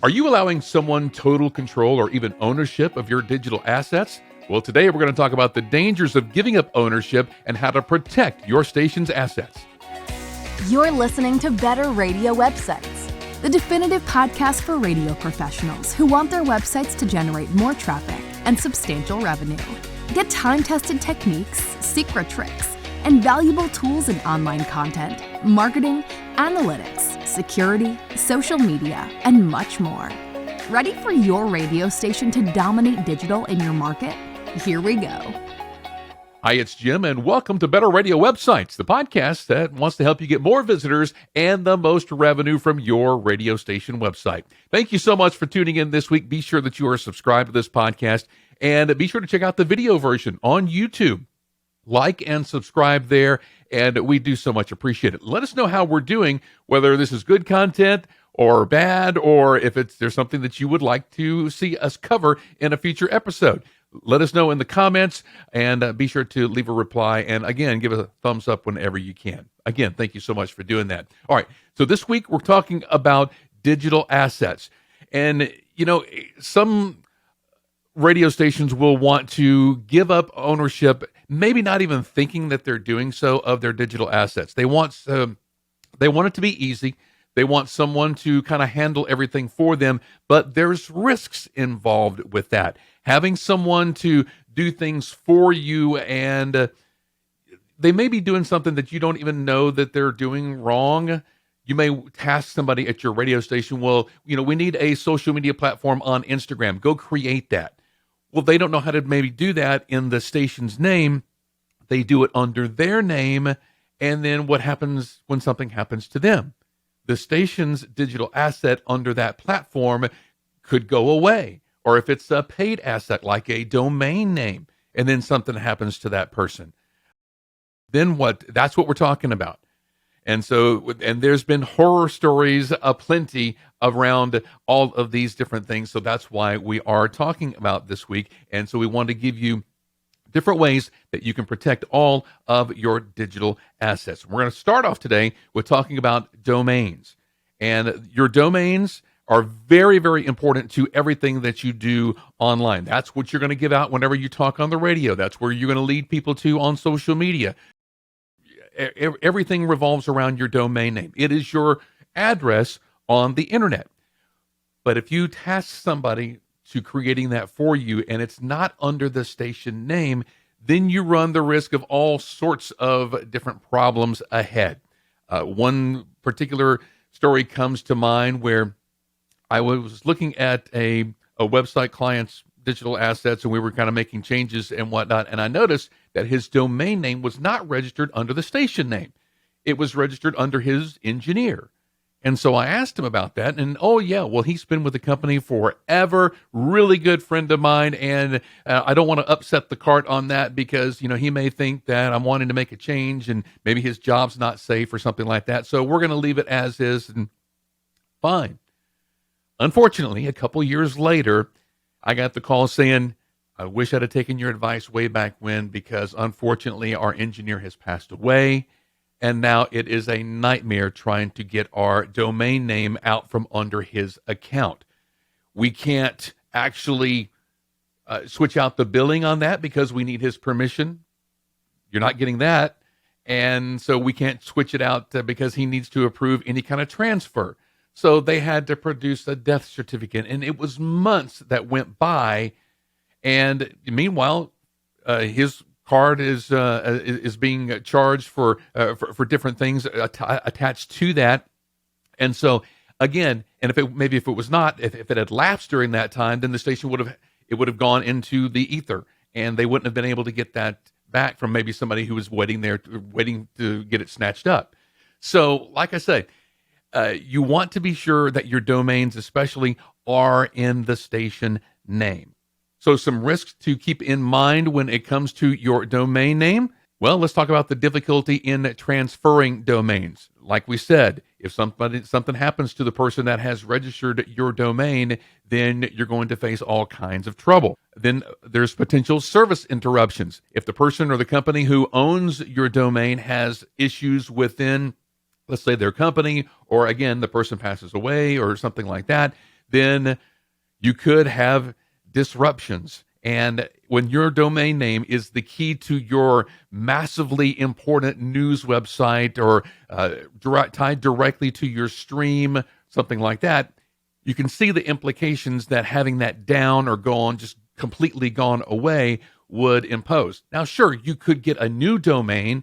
Are you allowing someone total control or even ownership of your digital assets? Well, today we're going to talk about the dangers of giving up ownership and how to protect your station's assets. You're listening to Better Radio Websites, the definitive podcast for radio professionals who want their websites to generate more traffic and substantial revenue. Get time-tested techniques, secret tricks, and valuable tools in online content, marketing, analytics, security, social media, and much more. Ready for your radio station to dominate digital in your market? Here we go. Hi, it's Jim, and welcome to Better Radio Websites, the podcast that wants to help you get more visitors and the most revenue from your radio station website. Thank you so much for tuning in this week. Be sure that you are subscribed to this podcast, and be sure to check out the video version on YouTube. Like and subscribe there, and we do so much appreciate it. Let us know how we're doing, whether this is good content or bad, or if there's something that you would like to see us cover in a future episode. Let us know in the comments, and be sure to leave a reply, and again, give a thumbs up whenever you can. Again, thank you so much for doing that. All right, so this week we're talking about digital assets, and some radio stations will want to give up ownership, maybe not even thinking that they're doing so, of their digital assets. They want it to be easy. They want someone to kind of handle everything for them, but there's risks involved with that. Having someone to do things for you, and they may be doing something that you don't even know that they're doing wrong. You may task somebody at your radio station, well, we need a social media platform on Instagram. Go create that. Well, they don't know how to maybe do that in the station's name. They do it under their name, and then what happens when something happens to them? The station's digital asset under that platform could go away. Or if it's a paid asset like a domain name, and then something happens to that person, then what? That's what we're talking about. And there's been horror stories aplenty around all of these different things. So that's why we are talking about this week. And so we want to give you different ways that you can protect all of your digital assets. We're going to start off today with talking about domains. And your domains are very, very important to everything that you do online. That's what you're going to give out whenever you talk on the radio. That's where you're going to lead people to on social media. Everything revolves around your domain name. It is your address on the internet. But if you task somebody to creating that for you and it's not under the station name, then you run the risk of all sorts of different problems ahead. One particular story comes to mind where I was looking at a website client's digital assets, and we were kind of making changes and whatnot, and I noticed that his domain name was not registered under the station name. It was registered under his engineer. And so I asked him about that, and oh yeah, well, he's been with the company forever, really good friend of mine, and I don't want to upset the cart on that because, he may think that I'm wanting to make a change and maybe his job's not safe or something like that. So we're going to leave it as is, and fine. Unfortunately, a couple years later, I got the call saying, I wish I'd have taken your advice way back when, because unfortunately our engineer has passed away, and now it is a nightmare trying to get our domain name out from under his account. We can't actually switch out the billing on that because we need his permission. You're not getting that. And so we can't switch it out because he needs to approve any kind of transfer. So they had to produce a death certificate, and it was months that went by. And meanwhile, his card is being charged for different things attached to that. And so again, and if it was not, if it had lapsed during that time, then the station would have gone into the ether, and they wouldn't have been able to get that back from maybe somebody who was waiting to get it snatched up. So, like I say, you want to be sure that your domains, especially, are in the station name. So some risks to keep in mind when it comes to your domain name. Well, let's talk about the difficulty in transferring domains. Like we said, if something happens to the person that has registered your domain, then you're going to face all kinds of trouble. Then there's potential service interruptions. If the person or the company who owns your domain has issues within, let's say, their company, or again, the person passes away or something like that, then you could have disruptions. And when your domain name is the key to your massively important news website or tied directly to your stream, something like that, you can see the implications that having that down or gone, just completely gone away, would impose. Now, sure, you could get a new domain,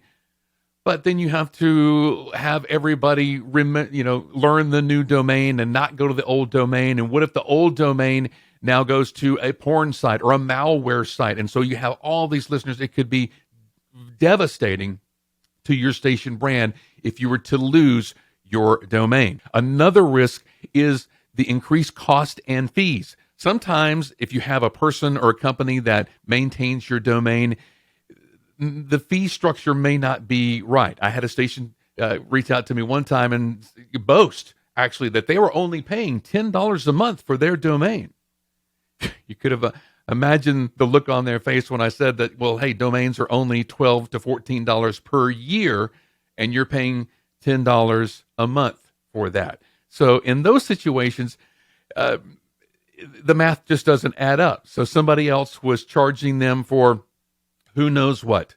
but then you have to have everybody learn the new domain and not go to the old domain. And what if the old domain now goes to a porn site or a malware site? And so you have all these listeners. It could be devastating to your station brand if you were to lose your domain. Another risk is the increased cost and fees. Sometimes if you have a person or a company that maintains your domain, the fee structure may not be right. I had a station reach out to me one time and boast, actually, that they were only paying $10 a month for their domain. You could have imagined the look on their face when I said that, well, hey, domains are only $12 to $14 per year, and you're paying $10 a month for that. So in those situations, the math just doesn't add up. So somebody else was charging them for who knows what.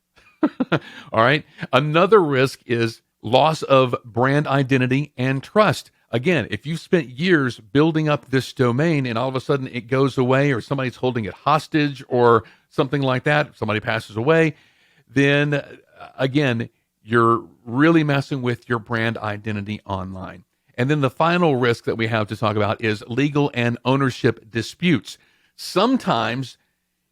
All right. Another risk is loss of brand identity and trust. Again, if you've spent years building up this domain and all of a sudden it goes away, or somebody's holding it hostage or something like that, somebody passes away, then again, you're really messing with your brand identity online. And then the final risk that we have to talk about is legal and ownership disputes. Sometimes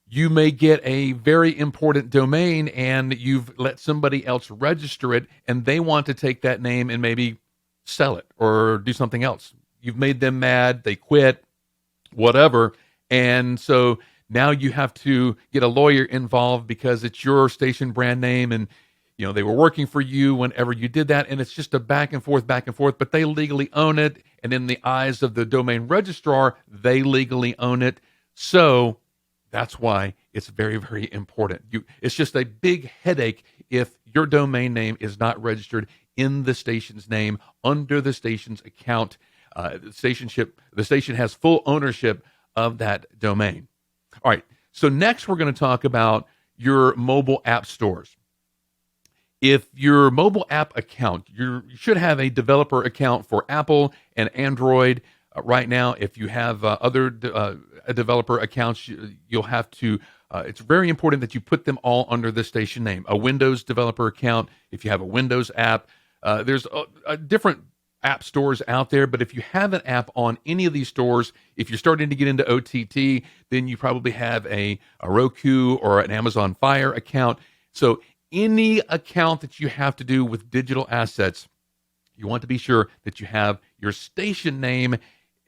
you may get a very important domain and you've let somebody else register it and they want to take that name and maybe sell it or do something else. You've made them mad, they quit, whatever. And so now you have to get a lawyer involved because it's your station brand name and they were working for you whenever you did that, and it's just a back and forth, but they legally own it, and in the eyes of the domain registrar, they legally own it. So that's why it's very, very important. It's just a big headache if your domain name is not registered in the station's name under the station's account. The station has full ownership of that domain. All right, so next we're going to talk about your mobile app stores. If your mobile app account, you should have a developer account for Apple and Android. Right now, if you have other developer accounts, you'll have to, it's very important that you put them all under the station name. A Windows developer account, if you have a Windows app, there's different app stores out there, but if you have an app on any of these stores, if you're starting to get into OTT, then you probably have a Roku or an Amazon Fire account. So any account that you have to do with digital assets, you want to be sure that you have your station name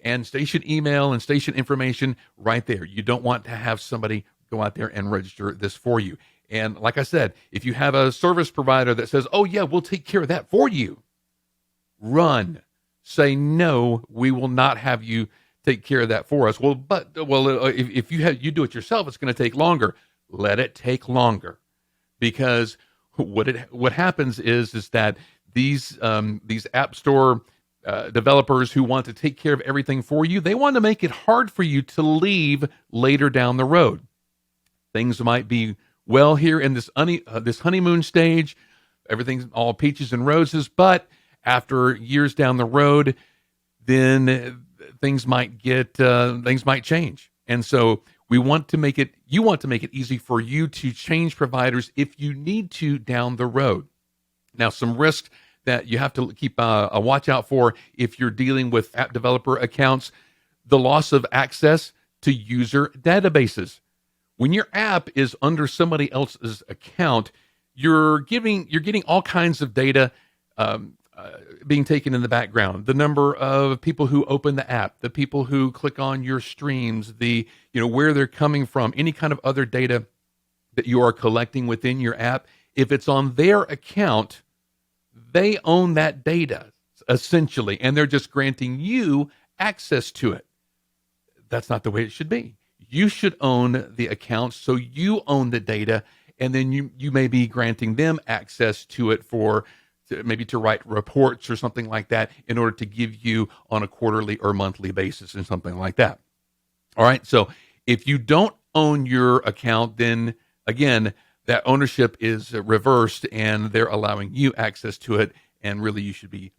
and station email and station information right there. You don't want to have somebody go out there and register this for you. And like I said, if you have a service provider that says, oh yeah, we'll take care of that for you, run. Say, no, we will not have you take care of that for us. If you do it yourself, it's going to take longer. Let it take longer. Because what happens is that these app store developers who want to take care of everything for you, they want to make it hard for you to leave later down the road. Things might be well here in this honeymoon stage, everything's all peaches and roses, but after years down the road, then things might change, and so you want to make it easy for you to change providers if you need to down the road. Now, some risks that you have to keep a watch out for if you're dealing with app developer accounts: the loss of access to user databases. When your app is under somebody else's account, you're getting all kinds of data being taken in the background. The number of people who open the app, the people who click on your streams, where they're coming from, any kind of other data that you are collecting within your app. If it's on their account, they own that data essentially, and they're just granting you access to it. That's not the way it should be. You should own the account, so you own the data, and then you may be granting them access to it for maybe to write reports or something like that in order to give you on a quarterly or monthly basis and something like that. All right. So if you don't own your account, then again, that ownership is reversed and they're allowing you access to it. And really, you should be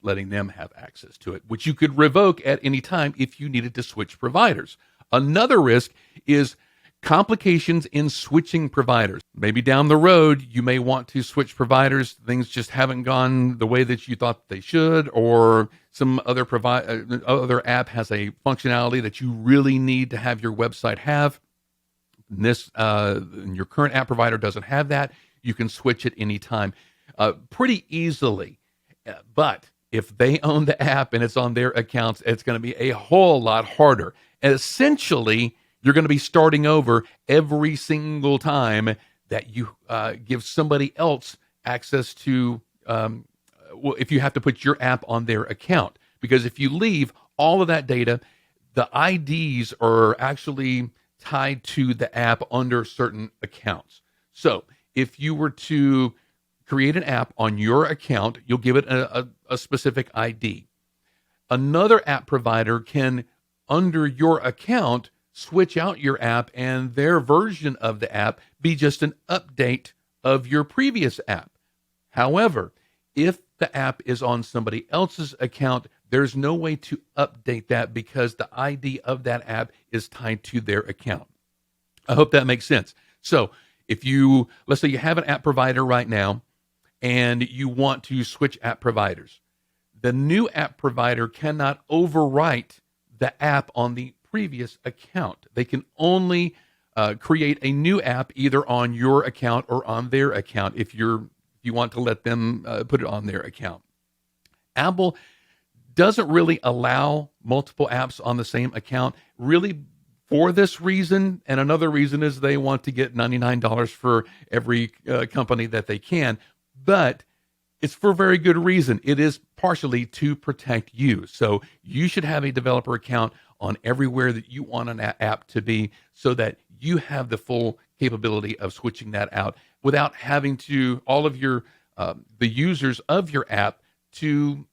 letting them have access to it, which you could revoke at any time if you needed to switch providers. Another risk is complications in switching providers. Maybe down the road, you may want to switch providers. Things just haven't gone the way that you thought they should, or some other other app has a functionality that you really need to have your website have. Your current app provider doesn't have that. You can switch at any time pretty easily. But if they own the app and it's on their accounts, it's going to be a whole lot harder. And essentially, you're going to be starting over every single time that you give somebody else access to, if you have to put your app on their account. Because if you leave all of that data, the IDs are actually tied to the app under certain accounts. So if you were to create an app on your account, you'll give it a specific ID. Another app provider can, under your account, switch out your app and their version of the app be just an update of your previous app. However, if the app is on somebody else's account, there's no way to update that because the ID of that app is tied to their account. I hope that makes sense. So let's say you have an app provider right now and you want to switch app providers. The new app provider cannot overwrite the app on the previous account. They can only create a new app either on your account or on their account if you want to let them put it on their account. Apple doesn't really allow multiple apps on the same account really for this reason. And another reason is they want to get $99 for every company that they can. But it's for very good reason. It is partially to protect you. So you should have a developer account on everywhere that you want an app to be so that you have the full capability of switching that out without having to, all of your, the users of your app to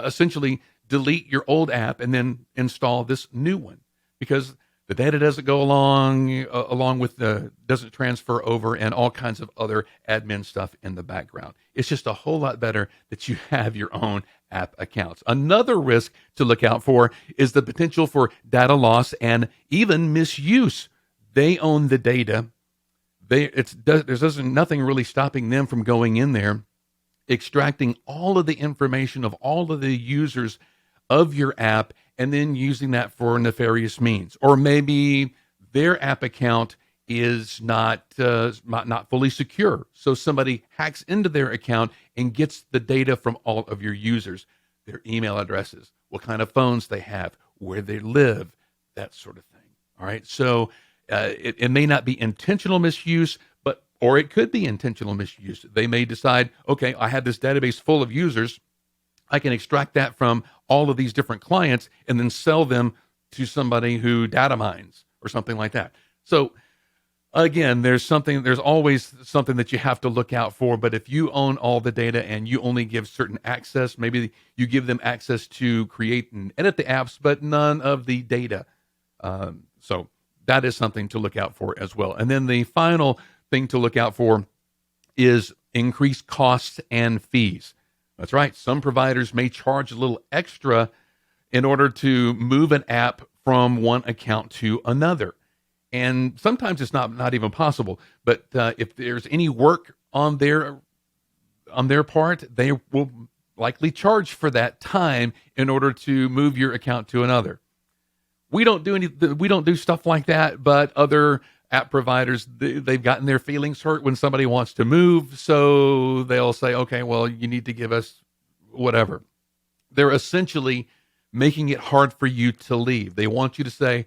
essentially delete your old app and then install this new one, because the data doesn't go along with doesn't transfer over, and all kinds of other admin stuff in the background. It's just a whole lot better that you have your own app accounts. Another risk to look out for is the potential for data loss and even misuse. They own the data. There's nothing really stopping them from going in there, extracting all of the information of all of the users of your app, and then using that for nefarious means. Or maybe their app account is not fully secure. So somebody hacks into their account and gets the data from all of your users, their email addresses, what kind of phones they have, where they live, that sort of thing. All right. So it may not be intentional misuse, or it could be intentional misuse. They may decide, okay, I have this database full of users. I can extract that from all of these different clients and then sell them to somebody who data mines or something like that. So again, there's always something that you have to look out for. But if you own all the data and you only give certain access, maybe you give them access to create and edit the apps, but none of the data. So that is something to look out for as well. And then the final thing to look out for is increased costs and fees. That's right. Some providers may charge a little extra in order to move an app from one account to another. And sometimes it's not even possible. But if there's any work on their part, they will likely charge for that time in order to move your account to another. We don't do stuff like that, but other app providers, they've gotten their feelings hurt when somebody wants to move, so they'll say, okay, well, you need to give us whatever. They're essentially making it hard for you to leave. They want you to say,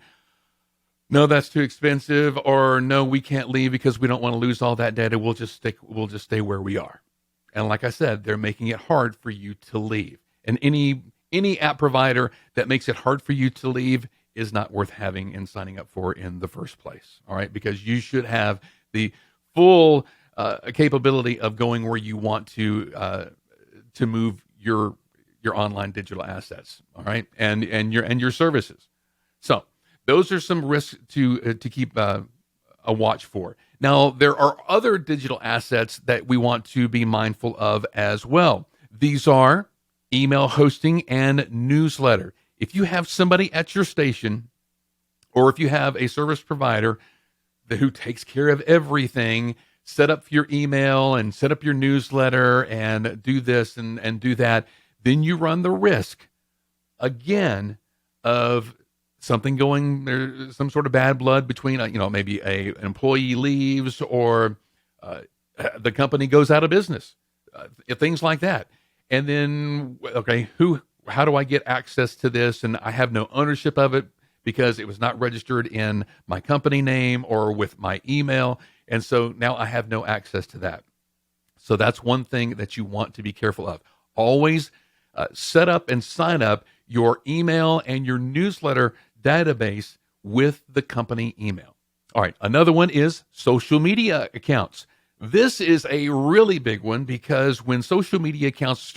no, that's too expensive, or no, we can't leave because we don't want to lose all that data. We'll just stay where we are. And like I said, they're making it hard for you to leave. And any app provider that makes it hard for you to leave is not worth having and signing up for in the first place. All right, because you should have the full a capability of going where you want to move your online digital assets. All right, and your services. So those are some risks to keep a watch for. Now, there are other digital assets that we want to be mindful of as well. These are email hosting and newsletter. If you have somebody at your station, or if you have a service provider who takes care of everything, set up your email and set up your newsletter and do this and do that, then you run the risk again of something going there, some sort of bad blood between, maybe an employee leaves, or the company goes out of business, things like that. And then, okay, how do I get access to this? And I have no ownership of it because it was not registered in my company name or with my email. And so now I have no access to that. So that's one thing that you want to be careful of. Always set up and sign up your email and your newsletter database with the company email. All right, another one is social media accounts. This is a really big one because when social media accounts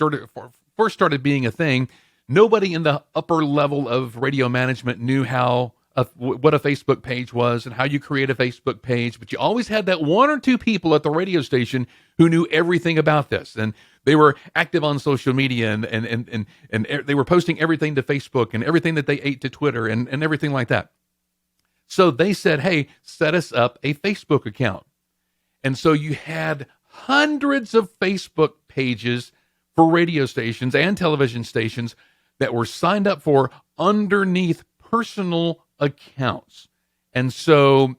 first started being a thing, nobody in the upper level of radio management knew what a Facebook page was and how you create a Facebook page, but you always had that one or two people at the radio station who knew everything about this, and they were active on social media, and they were posting everything to Facebook and everything that they ate to Twitter and everything like that. So they said, hey, set us up a Facebook account. And so you had hundreds of Facebook pages for radio stations and television stations that were signed up for underneath personal accounts. And so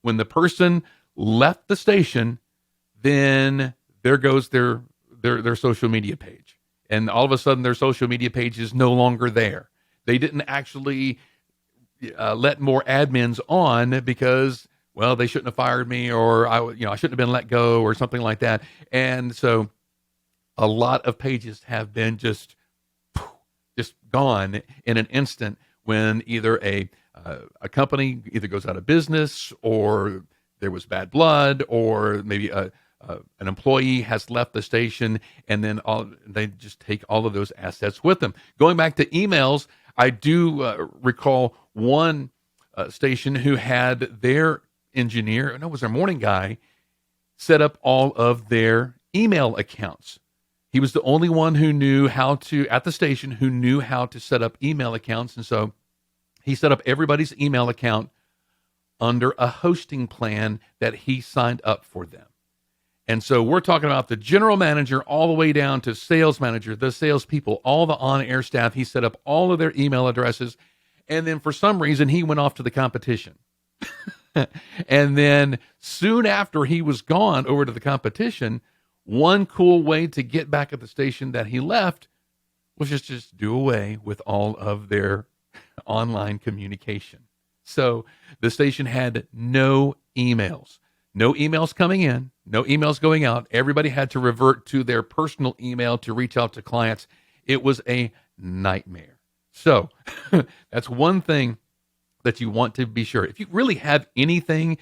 when the person left the station, then there goes their social media page. And all of a sudden their social media page is no longer there. They didn't actually let more admins on because, well, they shouldn't have fired me, or I shouldn't have been let go, or something like that. And so a lot of pages have been just gone in an instant when either a company either goes out of business, or there was bad blood, or maybe an employee has left the station, and then they just take all of those assets with them. Going back to emails, I do recall one station who had their engineer, no, it was their morning guy, set up all of their email accounts. He was the only one who knew how to, at the station, who knew how to set up email accounts. And so he set up everybody's email account under a hosting plan that he signed up for them. And so we're talking about the general manager all the way down to sales manager, the salespeople, all the on-air staff. He set up all of their email addresses. And then for some reason, he went off to the competition. And then soon after he was gone over to the competition, one cool way to get back at the station that he left was just do away with all of their online communication. So the station had no emails coming in, no emails going out. Everybody had to revert to their personal email to reach out to clients. It was a nightmare. So that's one thing that you want to be sure. If you really have anything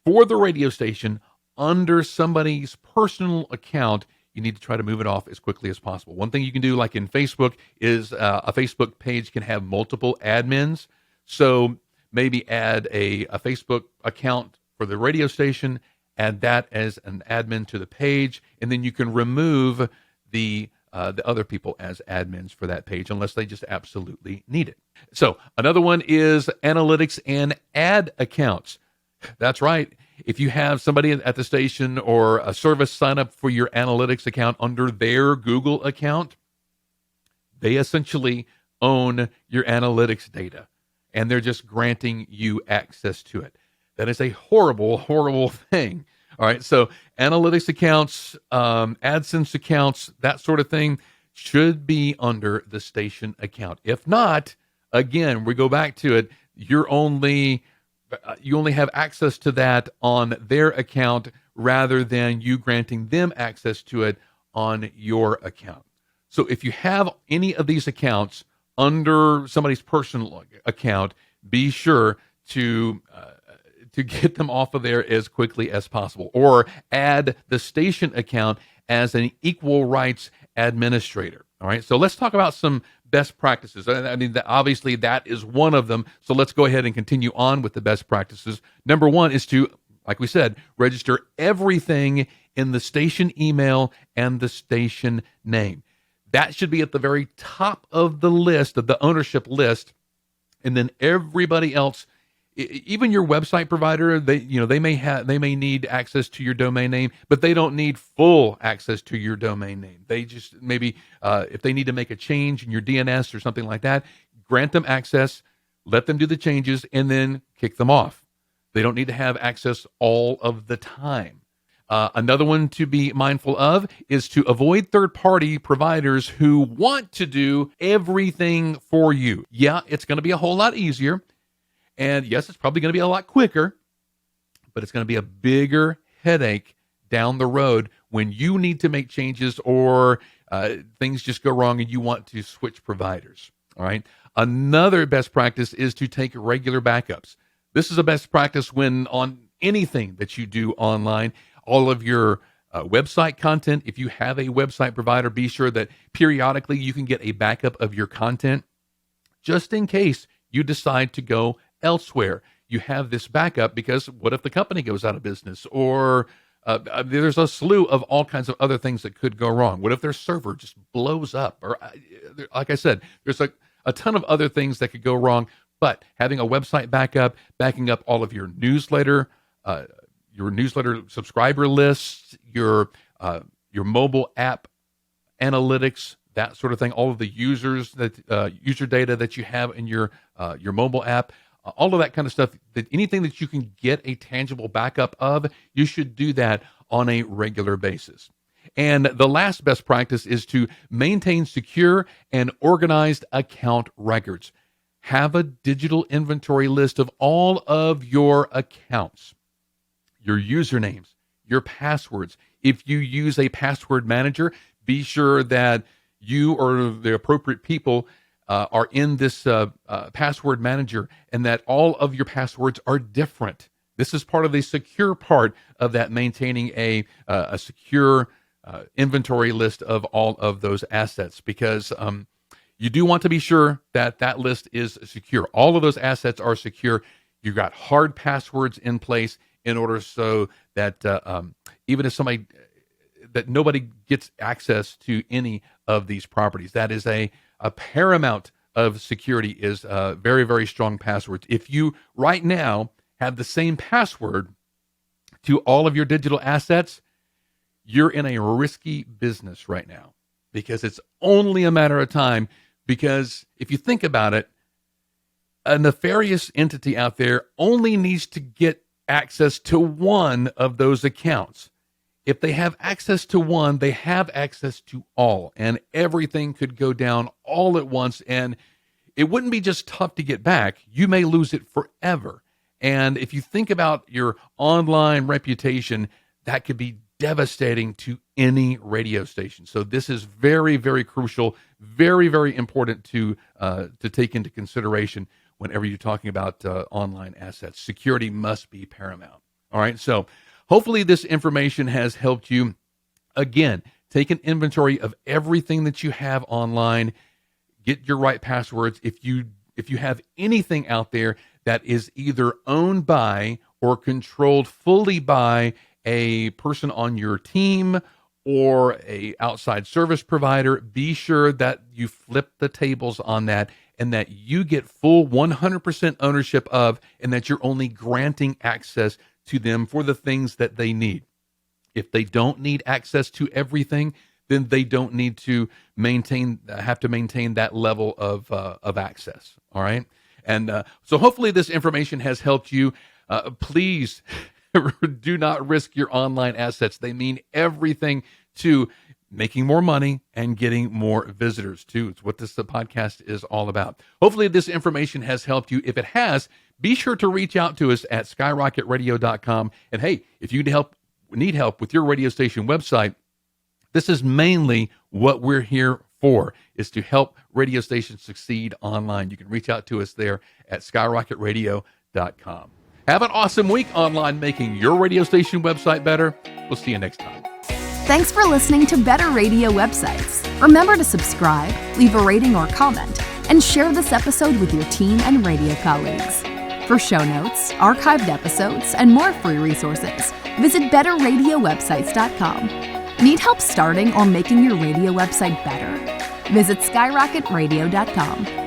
for the radio station under somebody's personal account, you need to try to move it off as quickly as possible. One thing you can do, like in Facebook, is a Facebook page can have multiple admins. So maybe add a Facebook account for the radio station, add that as an admin to the page, and then you can remove the other people as admins for that page unless they just absolutely need it. So another one is analytics and ad accounts. That's right. If you have somebody at the station or a service sign up for your analytics account under their Google account, they essentially own your analytics data, and they're just granting you access to it. That is a horrible, horrible thing. All right, so analytics accounts, AdSense accounts, that sort of thing should be under the station account. If not, again, we go back to it, you only have access to that on their account rather than you granting them access to it on your account. So if you have any of these accounts under somebody's personal account, be sure to to get them off of there as quickly as possible, or add the station account as an equal rights administrator. All right, so let's talk about some best practices. I mean, obviously that is one of them. So let's go ahead and continue on with the best practices. Number one is to, like we said, register everything in the station email and the station name. That should be at the very top of the list, of the ownership list. And then everybody else, even your website provider, they may need access to your domain name, but they don't need full access to your domain name. They just maybe if they need to make a change in your DNS or something like that, grant them access, let them do the changes, and then kick them off. They don't need to have access all of the time. Another one to be mindful of is to avoid third-party providers who want to do everything for you. Yeah, it's going to be a whole lot easier. And yes, it's probably going to be a lot quicker, but it's going to be a bigger headache down the road when you need to make changes or things just go wrong and you want to switch providers. All right. Another best practice is to take regular backups. This is a best practice when on anything that you do online, all of your website content. If you have a website provider, be sure that periodically you can get a backup of your content just in case you decide to go elsewhere. You have this backup because what if the company goes out of business, or there's a slew of all kinds of other things that could go wrong. What if their server just blows up? Or like I said, there's a ton of other things that could go wrong, but having a website backup, backing up all of your newsletter subscriber lists, your mobile app analytics, that sort of thing, all of the user data that you have in your mobile app, all of that kind of stuff, that anything that you can get a tangible backup of, you should do that on a regular basis. And the last best practice is to maintain secure and organized account records. Have a digital inventory list of all of your accounts, your usernames, your passwords. If you use a password manager, be sure that you or the appropriate people are in this password manager, and that all of your passwords are different. This is part of the secure part of that, maintaining a secure inventory list of all of those assets, because you do want to be sure that that list is secure. All of those assets are secure. You've got hard passwords in place in order so that even if nobody gets access to any of these properties. That is a paramount of security, is very, very strong passwords. If you right now have the same password to all of your digital assets, you're in a risky business right now, because it's only a matter of time. Because if you think about it, a nefarious entity out there only needs to get access to one of those accounts. If they have access to one, they have access to all, and everything could go down all at once. And it wouldn't be just tough to get back. You may lose it forever. And if you think about your online reputation, that could be devastating to any radio station. So this is very, very crucial, very, very important to take into consideration whenever you're talking about online assets. Security must be paramount. All right, so hopefully this information has helped you. Again, take an inventory of everything that you have online. Get your right passwords. If you have anything out there that is either owned by or controlled fully by a person on your team or a outside service provider, be sure that you flip the tables on that, and that you get full 100% ownership of, and that you're only granting access to them for the things that they need. If they don't need access to everything, then they don't need to have to maintain that level of access. All right. And so hopefully this information has helped you. Please do not risk your online assets. They mean everything to making more money and getting more visitors too. It's what this podcast is all about. Hopefully this information has helped you. If it has, be sure to reach out to us at skyrocketradio.com. And hey, if you need help with your radio station website, this is mainly what we're here for, is to help radio stations succeed online. You can reach out to us there at skyrocketradio.com. Have an awesome week online making your radio station website better. We'll see you next time. Thanks for listening to Better Radio Websites. Remember to subscribe, leave a rating or comment, and share this episode with your team and radio colleagues. For show notes, archived episodes, and more free resources, visit betterradiowebsites.com. Need help starting or making your radio website better? Visit skyrocketradio.com.